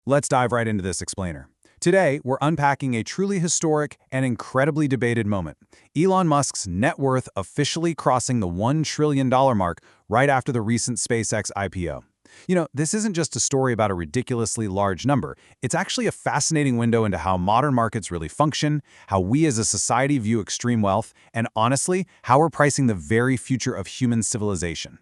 Let's dive right into this explainer. Today, we're unpacking a truly historic and incredibly debated moment. Elon Musk's net worth officially crossing the $1 trillion mark right after the recent SpaceX IPO. This isn't just a story about a ridiculously large number. It's actually a fascinating window into how modern markets really function, how we as a society view extreme wealth, and honestly, how we're pricing the very future of human civilization.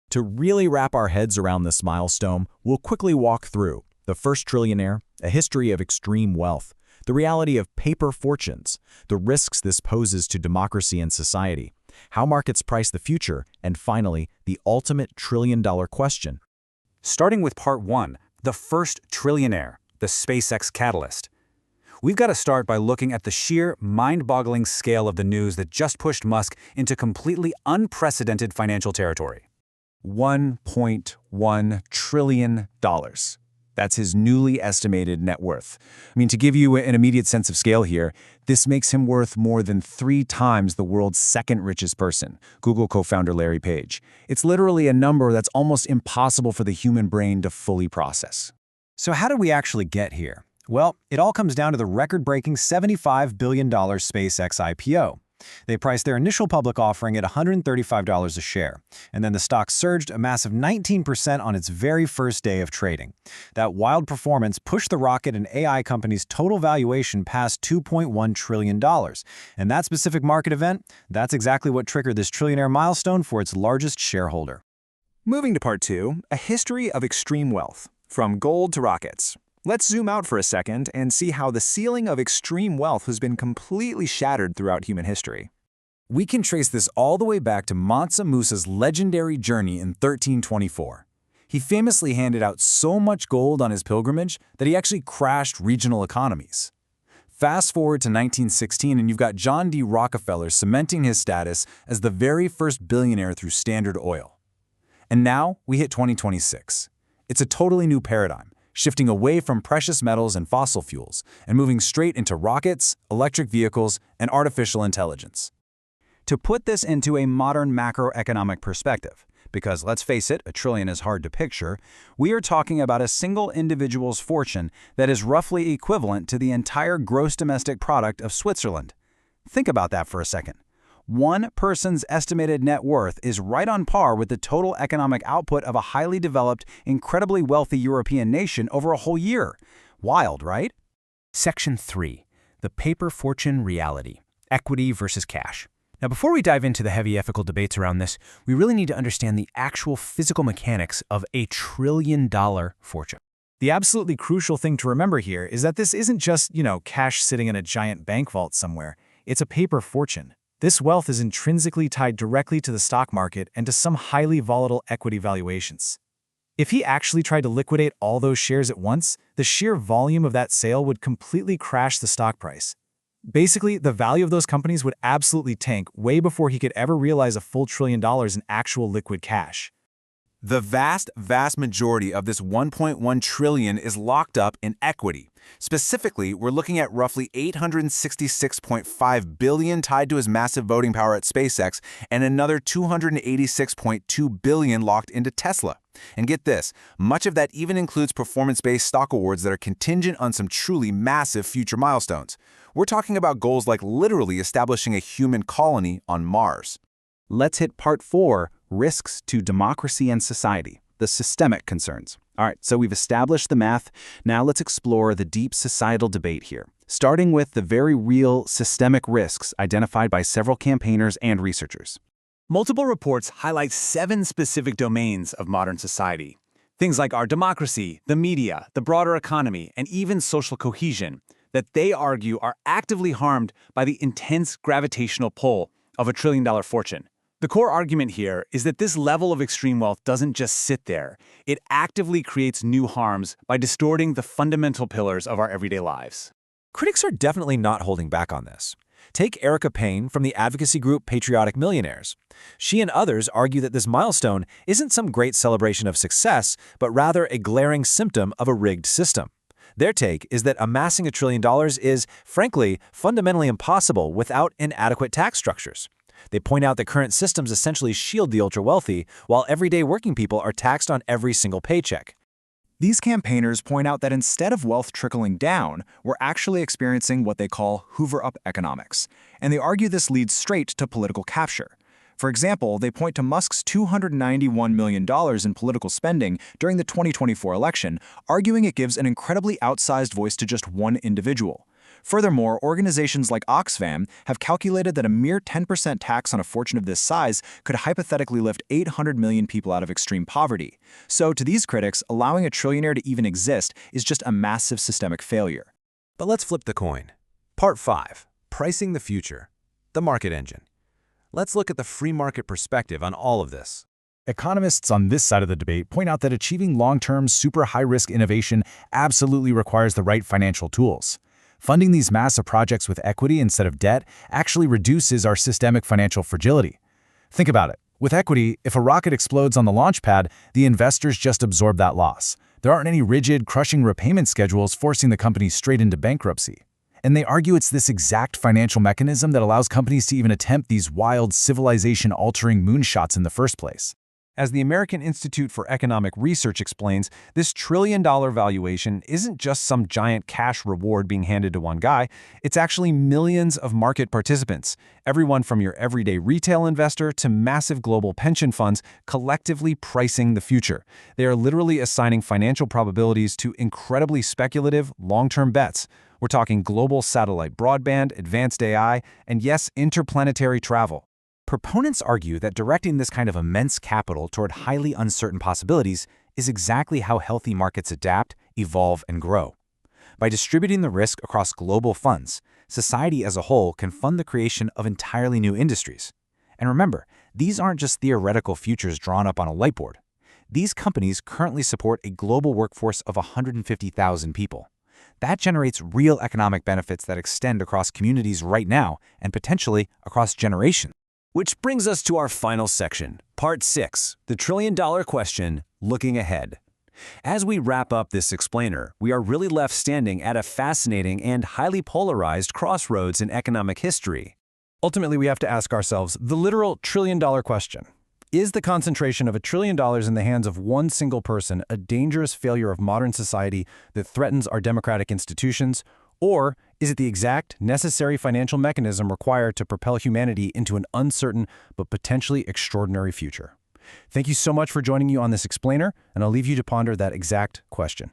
To really wrap our heads around this milestone, we'll quickly walk through the first trillionaire, a history of extreme wealth, the reality of paper fortunes, the risks this poses to democracy and society, how markets price the future, and finally, the ultimate trillion-dollar question. Starting with part 1, the first trillionaire, the SpaceX catalyst. We've got to start by looking at the sheer, mind-boggling scale of the news that just pushed Musk into completely unprecedented financial territory. $1.1 trillion. That's his newly estimated net worth. To give you an immediate sense of scale here, this makes him worth more than 3 times the world's second richest person, Google co-founder Larry Page. It's literally a number that's almost impossible for the human brain to fully process. So how did we actually get here? Well, it all comes down to the record-breaking $75 billion SpaceX IPO. They priced their initial public offering at $135 a share, and then the stock surged a massive 19% on its very first day of trading. That wild performance pushed the rocket and AI company's total valuation past $2.1 trillion. And that specific market event, that's exactly what triggered this trillionaire milestone for its largest shareholder. Moving to part 2, a history of extreme wealth, from gold to rockets. Let's zoom out for a second and see how the ceiling of extreme wealth has been completely shattered throughout human history. We can trace this all the way back to Mansa Musa's legendary journey in 1324. He famously handed out so much gold on his pilgrimage that he actually crashed regional economies. Fast forward to 1916 and you've got John D. Rockefeller cementing his status as the very first billionaire through Standard Oil. And now we hit 2026. It's a totally new paradigm, shifting away from precious metals and fossil fuels and moving straight into rockets, electric vehicles, and artificial intelligence. To put this into a modern macroeconomic perspective, because let's face it, $1 trillion is hard to picture, we are talking about a single individual's fortune that is roughly equivalent to the entire gross domestic product of Switzerland. Think about that for a second. One person's estimated net worth is right on par with the total economic output of a highly developed, incredibly wealthy European nation over a whole year. Wild, right? Section 3. The paper fortune reality. Equity versus cash. Now, before we dive into the heavy ethical debates around this, we really need to understand the actual physical mechanics of a $1 trillion fortune. The absolutely crucial thing to remember here is that this isn't just, cash sitting in a giant bank vault somewhere. It's a paper fortune. This wealth is intrinsically tied directly to the stock market and to some highly volatile equity valuations. If he actually tried to liquidate all those shares at once, the sheer volume of that sale would completely crash the stock price. Basically, the value of those companies would absolutely tank way before he could ever realize a full $1 trillion in actual liquid cash. The vast majority of this $1.1 trillion is locked up in equity. Specifically, we're looking at roughly $866.5 billion tied to his massive voting power at SpaceX and another $286.2 billion locked into Tesla. And get this, much of that even includes performance-based stock awards that are contingent on some truly massive future milestones. We're talking about goals like literally establishing a human colony on Mars. Let's hit part 4, risks to democracy and society, the systemic concerns. All right, so we've established the math. Now let's explore the deep societal debate here, starting with the very real systemic risks identified by several campaigners and researchers. Multiple reports highlight 7 specific domains of modern society. Things like our democracy, the media, the broader economy, and even social cohesion that they argue are actively harmed by the intense gravitational pull of a $1 trillion fortune. The core argument here is that this level of extreme wealth doesn't just sit there. It actively creates new harms by distorting the fundamental pillars of our everyday lives. Critics are definitely not holding back on this. Take Erica Payne from the advocacy group Patriotic Millionaires. She and others argue that this milestone isn't some great celebration of success, but rather a glaring symptom of a rigged system. Their take is that amassing $1 trillion is, frankly, fundamentally impossible without inadequate tax structures. They point out that current systems essentially shield the ultra-wealthy, while everyday working people are taxed on every single paycheck. These campaigners point out that instead of wealth trickling down, we're actually experiencing what they call hoover-up economics, and they argue this leads straight to political capture. For example, they point to Musk's $291 million in political spending during the 2024 election, arguing it gives an incredibly outsized voice to just one individual. Furthermore, organizations like Oxfam have calculated that a mere 10% tax on a fortune of this size could hypothetically lift 800 million people out of extreme poverty. So, to these critics, allowing a trillionaire to even exist is just a massive systemic failure. But let's flip the coin. Part 5. Pricing the future. The market engine. Let's look at the free market perspective on all of this. Economists on this side of the debate point out that achieving long-term, super high-risk innovation absolutely requires the right financial tools. Funding these massive projects with equity instead of debt actually reduces our systemic financial fragility. Think about it. With equity, if a rocket explodes on the launch pad, the investors just absorb that loss. There aren't any rigid, crushing repayment schedules forcing the company straight into bankruptcy. And they argue it's this exact financial mechanism that allows companies to even attempt these wild, civilization-altering moonshots in the first place. As the American Institute for Economic Research explains, this trillion-dollar valuation isn't just some giant cash reward being handed to one guy, it's actually millions of market participants, everyone from your everyday retail investor to massive global pension funds collectively pricing the future. They are literally assigning financial probabilities to incredibly speculative, long-term bets. We're talking global satellite broadband, advanced AI, and yes, interplanetary travel. Proponents argue that directing this kind of immense capital toward highly uncertain possibilities is exactly how healthy markets adapt, evolve, and grow. By distributing the risk across global funds, society as a whole can fund the creation of entirely new industries. And remember, these aren't just theoretical futures drawn up on a light board. These companies currently support a global workforce of 150,000 people. That generates real economic benefits that extend across communities right now and potentially across generations. Which brings us to our final section, Part 6, the trillion-dollar question, looking ahead. As we wrap up this explainer, we are really left standing at a fascinating and highly polarized crossroads in economic history. Ultimately, we have to ask ourselves the literal trillion-dollar question. Is the concentration of $1 trillion in the hands of one single person a dangerous failure of modern society that threatens our democratic institutions? Or is it the exact, necessary financial mechanism required to propel humanity into an uncertain but potentially extraordinary future? Thank you so much for joining you on this explainer, and I'll leave you to ponder that exact question.